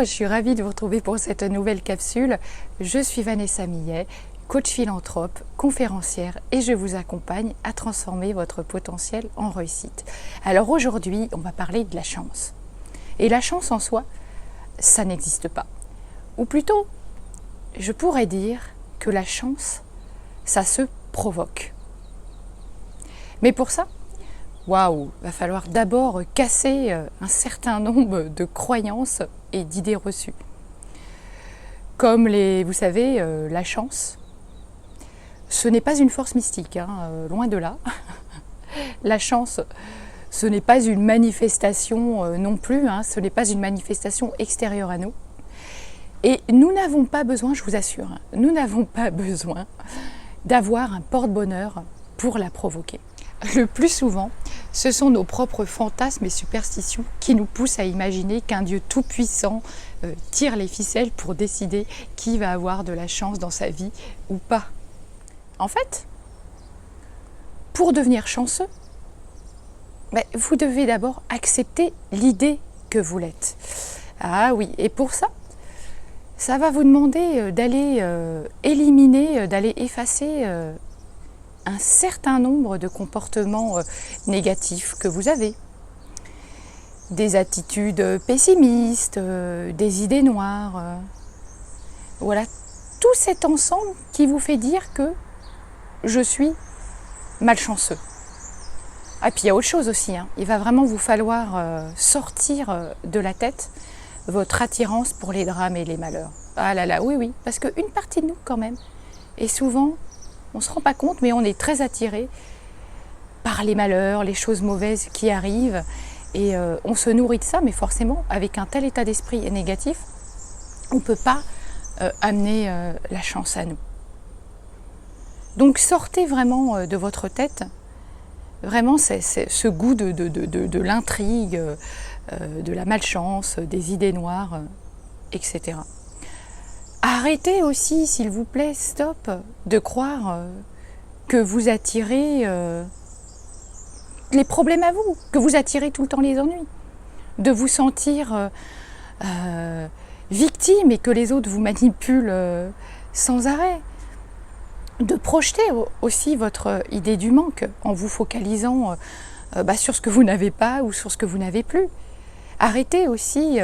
je suis ravie de vous retrouver pour cette nouvelle capsule. Je suis Vanessa Millet, coach philanthrope, conférencière et je vous accompagne à transformer votre potentiel en réussite. Alors aujourd'hui, on va parler de la chance. Et la chance en soi, ça n'existe pas. Ou plutôt, je pourrais dire que la chance, ça se provoque. Mais pour ça, waouh, va falloir d'abord casser un certain nombre de croyances et d'idées reçues. Comme vous savez, la chance, ce n'est pas une force mystique, loin de là. La chance, ce n'est pas une manifestation non plus, ce n'est pas une manifestation extérieure à nous. Et nous n'avons pas besoin, je vous assure, nous n'avons pas besoin d'avoir un porte-bonheur pour la provoquer. Le plus souvent, ce sont nos propres fantasmes et superstitions qui nous poussent à imaginer qu'un Dieu tout-puissant tire les ficelles pour décider qui va avoir de la chance dans sa vie ou pas. En fait, pour devenir chanceux, vous devez d'abord accepter l'idée que vous l'êtes. Ah oui, et pour ça, ça va vous demander d'aller éliminer, d'aller effacer un certain nombre de comportements négatifs que vous avez. Des attitudes pessimistes, des idées noires. Voilà, tout cet ensemble qui vous fait dire que je suis malchanceux. Ah, puis il y a autre chose aussi, il va vraiment vous falloir sortir de la tête votre attirance pour les drames et les malheurs. Ah là là, oui, parce qu'une partie de nous quand même, et souvent, on ne se rend pas compte, mais on est très attiré par les malheurs, les choses mauvaises qui arrivent, et on se nourrit de ça, mais forcément, avec un tel état d'esprit négatif, on ne peut pas amener la chance à nous. Donc sortez vraiment de votre tête, vraiment c'est ce goût de l'intrigue, de la malchance, des idées noires, etc. Arrêtez aussi, s'il vous plaît, stop, de croire que vous attirez les problèmes à vous, que vous attirez tout le temps les ennuis, de vous sentir victime et que les autres vous manipulent sans arrêt, de projeter aussi votre idée du manque en vous focalisant sur ce que vous n'avez pas ou sur ce que vous n'avez plus. Arrêtez aussi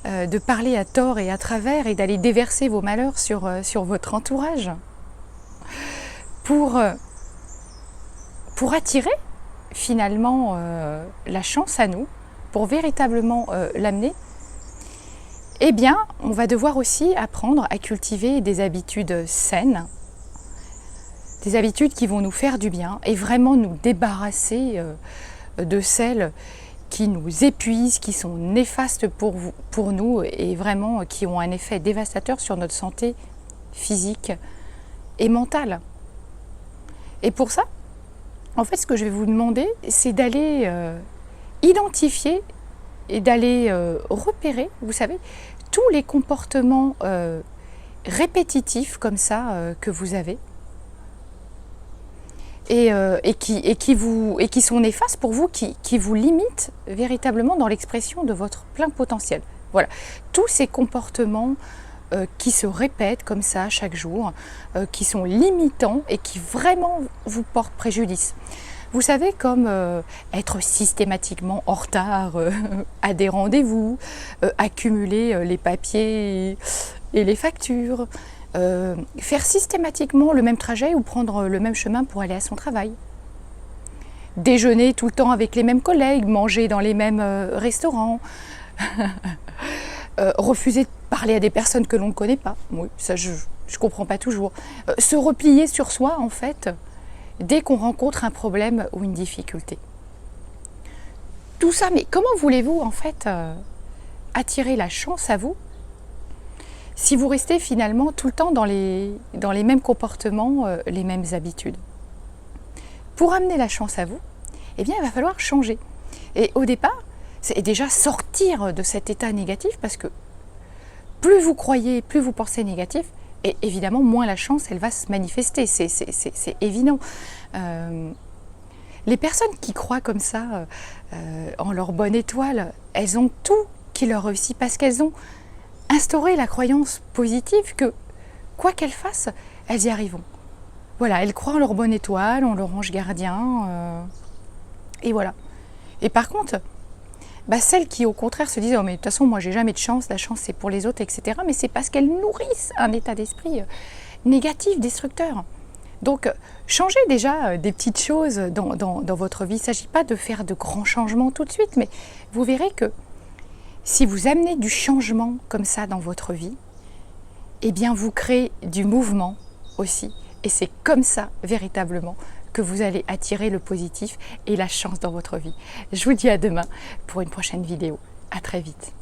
de parler à tort et à travers et d'aller déverser vos malheurs sur votre entourage pour attirer finalement la chance à nous, pour véritablement l'amener. Eh bien, on va devoir aussi apprendre à cultiver des habitudes saines, des habitudes qui vont nous faire du bien et vraiment nous débarrasser de celles qui nous épuisent, qui sont néfastes pour nous et vraiment qui ont un effet dévastateur sur notre santé physique et mentale. Et pour ça, en fait, ce que je vais vous demander, c'est d'aller identifier et d'aller repérer, vous savez, tous les comportements répétitifs comme ça que vous avez et qui sont néfastes pour vous, qui vous limitent véritablement dans l'expression de votre plein potentiel. Voilà, tous ces comportements qui se répètent comme ça chaque jour, qui sont limitants et qui vraiment vous portent préjudice. Vous savez, comme être systématiquement en retard à des rendez-vous, accumuler les papiers et les factures, faire systématiquement le même trajet ou prendre le même chemin pour aller à son travail. Déjeuner tout le temps avec les mêmes collègues, manger dans les mêmes restaurants, refuser de parler à des personnes que l'on ne connaît pas. Oui, ça je ne comprends pas toujours. Se replier sur soi en fait, dès qu'on rencontre un problème ou une difficulté. Tout ça, mais comment voulez-vous en fait attirer la chance à vous si vous restez finalement tout le temps dans les mêmes comportements, les mêmes habitudes? Pour amener la chance à vous, eh bien, il va falloir changer. Et au départ, c'est déjà sortir de cet état négatif parce que plus vous croyez, plus vous pensez négatif, et évidemment, moins la chance, elle va se manifester. C'est évident. Les personnes qui croient comme ça en leur bonne étoile, elles ont tout qui leur réussit parce qu'elles ont instaurer la croyance positive que, quoi qu'elles fassent, elles y arriveront. Voilà, elles croient en leur bonne étoile, en leur ange gardien, et voilà. Et par contre, celles qui au contraire se disent « Oh mais de toute façon, moi j'ai jamais de chance, la chance c'est pour les autres, etc. » Mais c'est parce qu'elles nourrissent un état d'esprit négatif, destructeur. Donc, changez déjà des petites choses dans votre vie. Il ne s'agit pas de faire de grands changements tout de suite, mais vous verrez que si vous amenez du changement comme ça dans votre vie, eh bien vous créez du mouvement aussi. Et c'est comme ça, véritablement, que vous allez attirer le positif et la chance dans votre vie. Je vous dis à demain pour une prochaine vidéo. À très vite.